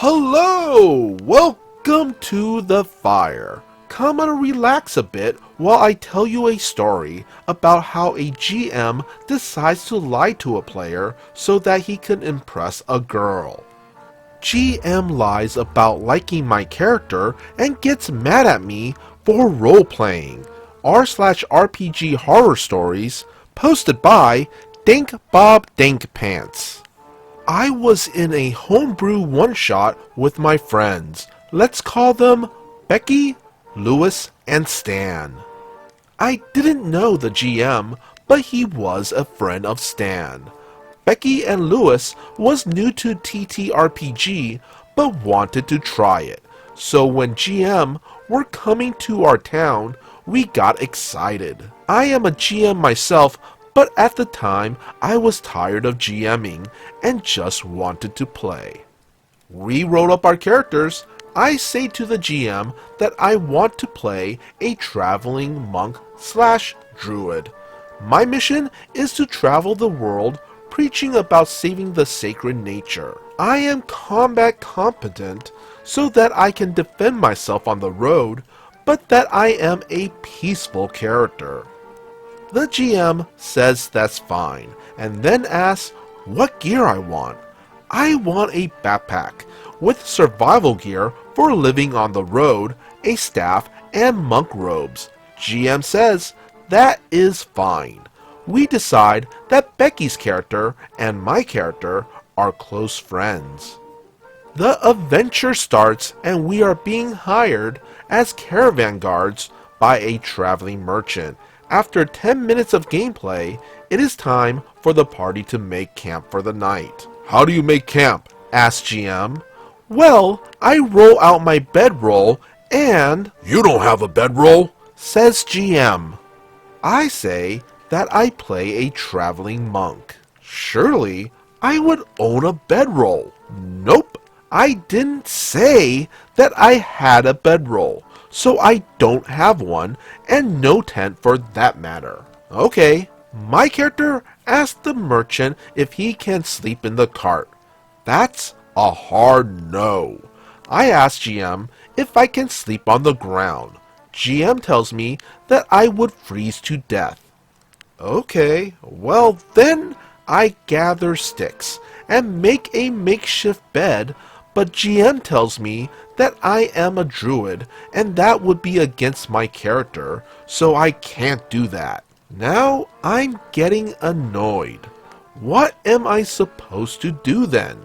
Hello! Welcome to the fire. Come and relax a bit while I tell you a story about how a GM decides to lie to a player so that he can impress a girl. GM lies about liking my character and gets mad at me for role-playing. r/RPG horror stories, posted by Dink Bob Dink Pants. I was in a homebrew one-shot with my friends. Let's call them Becky, Lewis, and Stan. I didn't know the GM, but he was a friend of Stan. Becky and Lewis was new to TTRPG, but wanted to try it. So when GM were coming to our town, we got excited. I am a GM myself, but at the time, I was tired of GMing and just wanted to play. We wrote up our characters. I say to the GM that I want to play a traveling monk/druid. My mission is to travel the world preaching about saving the sacred nature. I am combat competent so that I can defend myself on the road, but that I am a peaceful character. The GM says that's fine, and then asks what gear I want. I want a backpack with survival gear for living on the road, a staff, and monk robes. GM says that is fine. We decide that Becky's character and my character are close friends. The adventure starts and we are being hired as caravan guards by a traveling merchant. After 10 minutes of gameplay, it is time for the party to make camp for the night. How do you make camp? Asks GM. Well, I roll out my bedroll and... You don't have a bedroll? Says GM. I say that I play a traveling monk. Surely, I would own a bedroll. Nope, I didn't say that I had a bedroll. So I don't have one, and no tent for that matter. Okay, my character asks the merchant if he can sleep in the cart. That's a hard no. I ask GM if I can sleep on the ground. GM tells me that I would freeze to death. Okay, well then I gather sticks and make a makeshift bed, but GM tells me that I am a druid, and that would be against my character, so I can't do that. Now I'm getting annoyed. What am I supposed to do then?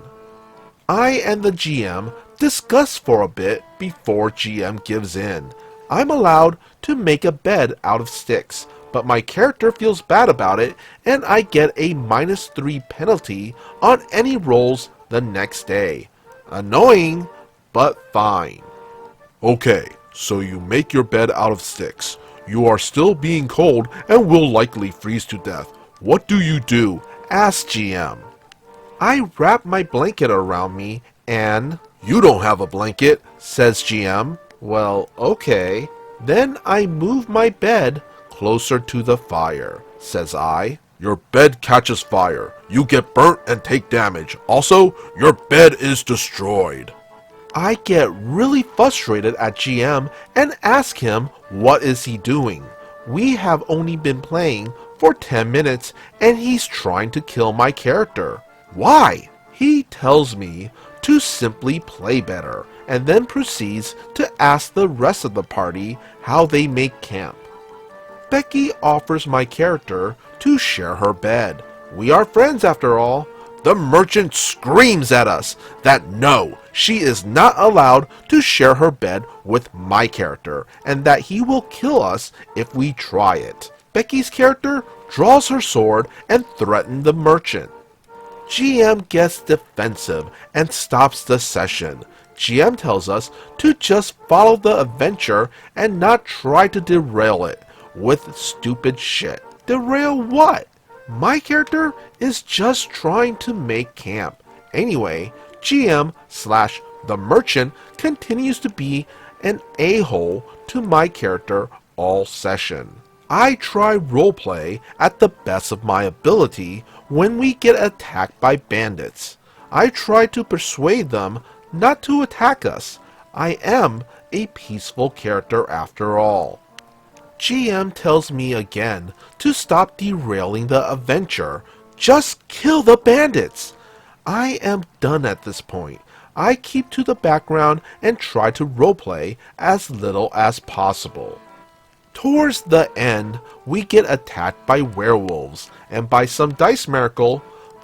I and the GM discuss for a bit before GM gives in. I'm allowed to make a bed out of sticks, but my character feels bad about it, and I get a -3 penalty on any rolls the next day. Annoying, but fine. Okay, so you make your bed out of sticks. You are still being cold and will likely freeze to death. What do you do? Asks GM. I wrap my blanket around me and... You don't have a blanket, says GM. Well, okay. Then I move my bed closer to the fire, says I. Your bed catches fire. You get burnt and take damage. Also, your bed is destroyed. I get really frustrated at GM and ask him what is he doing. We have only been playing for 10 minutes and he's trying to kill my character. Why? He tells me to simply play better and then proceeds to ask the rest of the party how they make camp. Becky offers my character to share her bed. We are friends after all. The merchant screams at us that no, she is not allowed to share her bed with my character, and that he will kill us if we try it. Becky's character draws her sword and threatens the merchant. GM gets defensive and stops the session. GM tells us to just follow the adventure and not try to derail it with stupid shit. Derail what? My character is just trying to make camp. Anyway, GM/the merchant continues to be an a-hole to my character all session. I try roleplay at the best of my ability when we get attacked by bandits. I try to persuade them not to attack us. I am a peaceful character after all. GM tells me again to stop derailing the adventure. Just kill the bandits! I am done at this point. I keep to the background and try to roleplay as little as possible. Towards the end, we get attacked by werewolves, and by some dice miracle,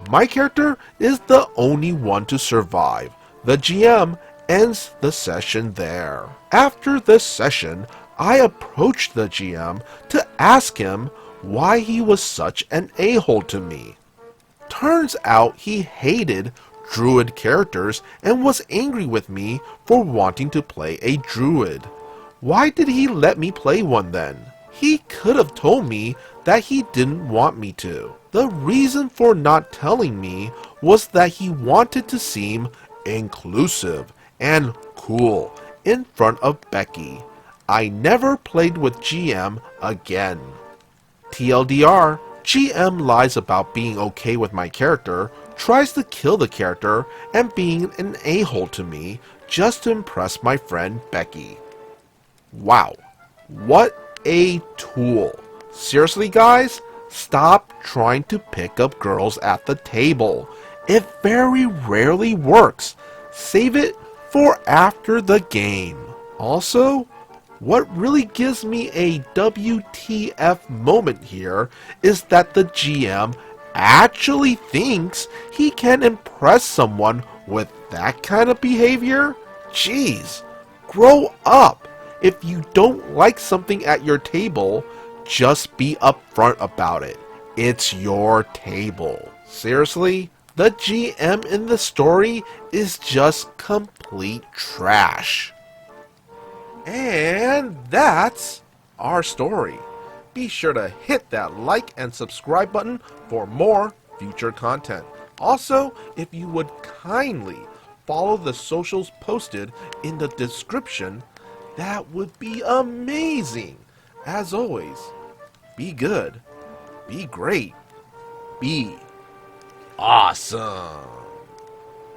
my character is the only one to survive. The GM ends the session there. After the session, I approached the GM to ask him why he was such an a-hole to me. Turns out he hated druid characters and was angry with me for wanting to play a druid. Why did he let me play one then? He could have told me that he didn't want me to. The reason for not telling me was that he wanted to seem inclusive and cool in front of Becky. I never played with GM again. TLDR, GM lies about being okay with my character, tries to kill the character, and being an a-hole to me just to impress my friend Becky. Wow, what a tool. Seriously guys, stop trying to pick up girls at the table. It very rarely works. Save it for after the game. Also, what really gives me a WTF moment here is that the GM actually thinks he can impress someone with that kind of behavior? Jeez, grow up. If you don't like something at your table, just be upfront about it. It's your table. Seriously? The GM in the story is just complete trash. And that's our story. Be sure to hit that like and subscribe button for more future content. Also, if you would kindly follow the socials posted in the description, that would be amazing. As always, be good, be great, be awesome.